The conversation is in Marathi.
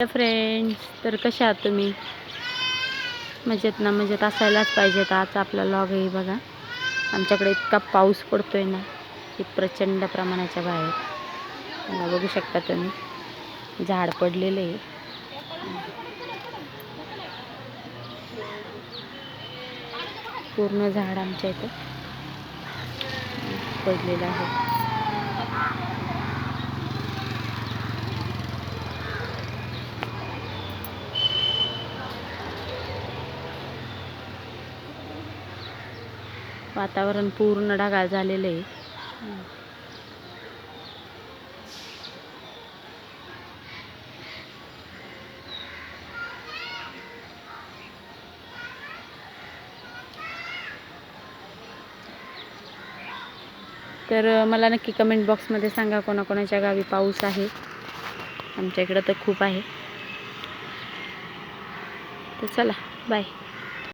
फ्रेंड्स, तर कशा आहात तुम्ही? मजेत ना? मजेत असायलाच पाहिजेत. आज आपला लॉग आहे बघा. आमच्याकडे इतका पाऊस पडतोय ना की प्रचंड प्रमाणाच्या बाहेर बघू शकता तुम्ही. झाड पडलेले आहे. पूर्ण झाड आमच्या इथं पडलेलं आहे. वातावरण पूर्ण ढगाळ झालेलं आहे. तर मला नक्की कमेंट बॉक्समध्ये सांगा कोणाकोणाच्या गावी पाऊस आहे. आमच्या इकडं तर खूप आहे. तर चला, बाय.